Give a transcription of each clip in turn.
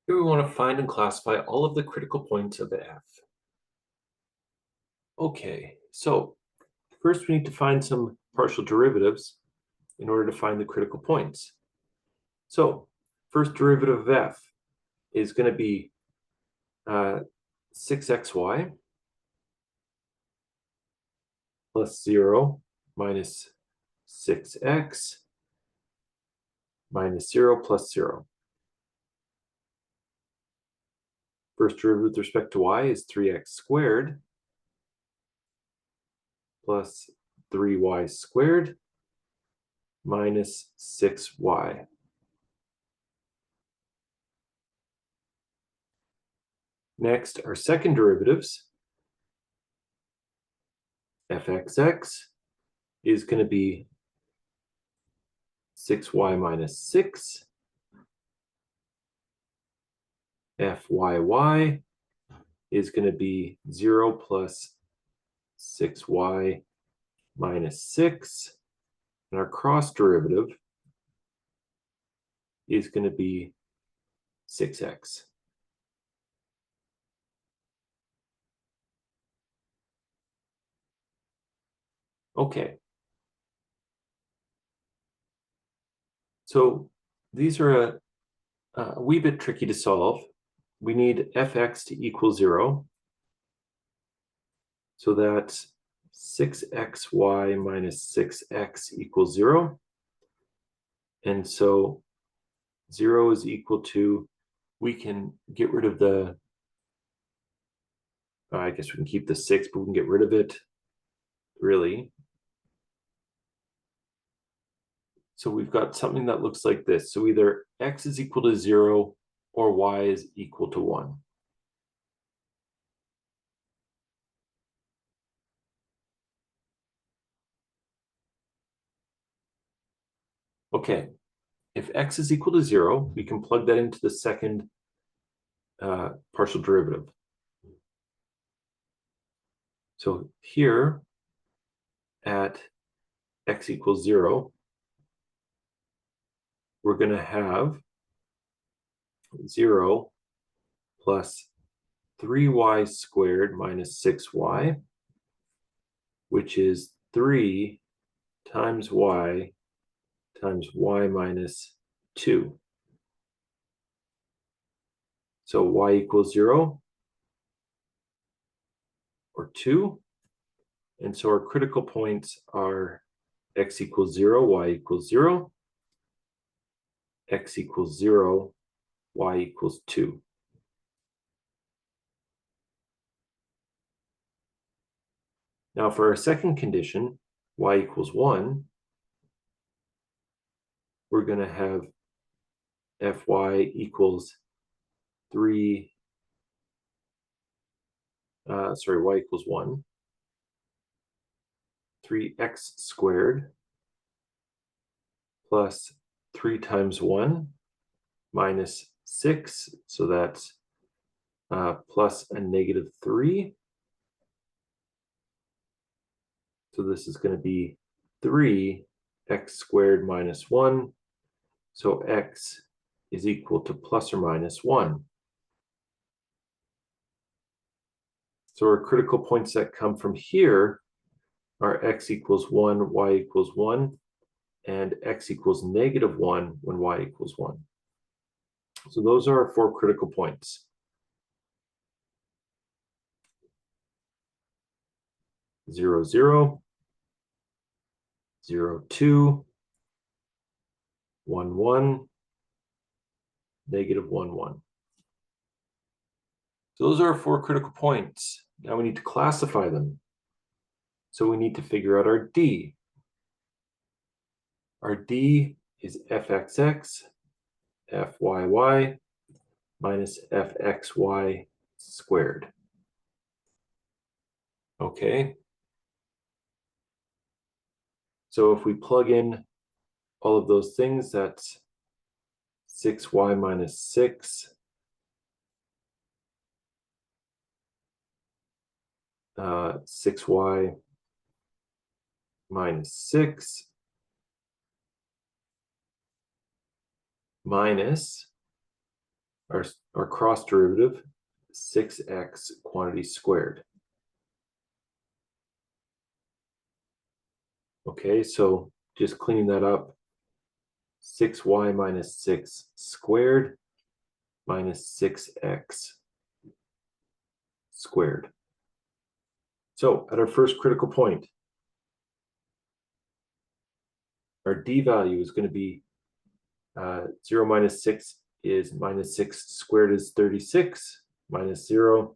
Here we want to find and classify all of the critical points of f. Okay, so first we need to find some partial derivatives in order to find the critical points. So first derivative of f is going to be 6xy plus 0 minus 6x minus 0 plus 0. First derivative with respect to y is 3x squared plus 3y squared minus 6y. Next, our second derivatives, fxx is going to be 6y minus 6. Fyy is going to be 0 plus 6y minus 6. And our cross derivative is going to be 6x. Okay. So these are a wee bit tricky to solve. We need fx to equal 0. So that's 6xy minus 6x equals 0. And so 0 is equal to, we can get rid of the, I guess we can keep the 6, but we can get rid of it, really. So we've got something that looks like this. So either x is equal to 0 or y is equal to 1. Okay, if x is equal to 0, we can plug that into the second partial derivative. So here at x equals 0, we're going to have 0 plus 3y squared minus 6y, which is 3 times y minus 2. So y equals 0 or 2. And so our critical points are x equals 0, y equals 0, x equals 0, y equals 2. Now for our second condition, y equals 1, we're going to have fy equals 3, y equals 1, 3x squared plus 3 times 1 minus 6, so that's plus a negative 3. So this is going to be 3x squared minus 1. So x is equal to plus or minus 1. So our critical points that come from here are x equals 1, y equals 1, and x equals negative 1 when y equals 1. So those are our 4 critical points. 0, 0, 0, 2, 1, 1, negative 1, 1. So those are our 4 critical points. Now we need to classify them. So we need to figure out our D. Our D is fxx, fyy, minus fxy squared. Okay. So if we plug in all of those things, that's 6y minus 6, 6y minus 6 minus our cross derivative, 6x quantity squared. Okay, so just cleaning that up, 6y minus 6 squared minus 6x squared. So at our first critical point, our d value is going to be 0 minus 6 is minus 6 squared is 36 minus 0.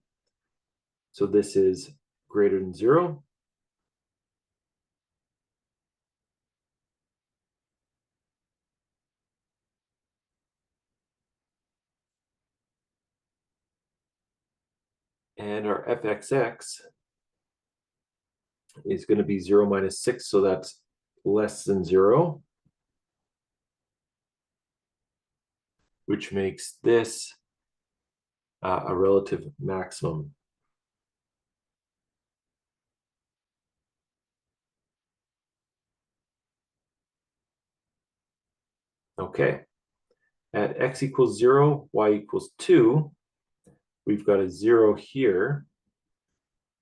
So this is greater than 0. And our fxx is going to be 0 minus 6, so that's less than 0, which makes this a relative maximum. Okay, at x equals 0, y equals 2, we've got a 0 here,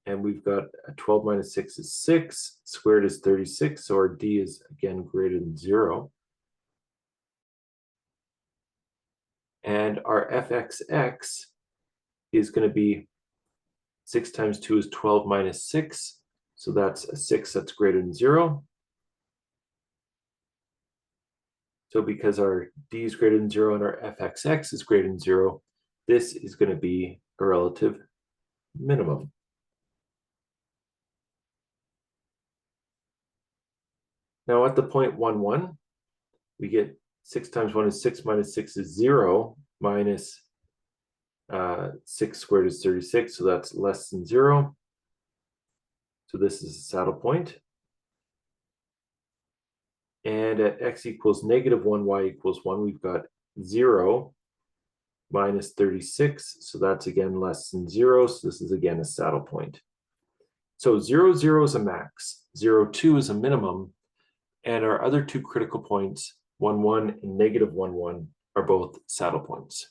and we've got a 12 minus 6 is 6, squared is 36, so our d is again greater than 0. And our fxx is going to be 6 times 2 is 12 minus 6, so that's a 6 that's greater than 0. So because our d is greater than 0 and our fxx is greater than 0, this is going to be a relative minimum. Now at the point 1, 1, we get 6 times 1 is 6 minus 6 is 0 minus 6 squared is 36, so that's less than 0. So this is a saddle point. And at x equals negative 1, y equals 1, we've got 0 minus 36. So that's again less than 0. So this is again a saddle point. So 0, 0 is a max, 0, 2 is a minimum. And our other two critical points, 1, 1 and negative 1, 1, are both saddle points.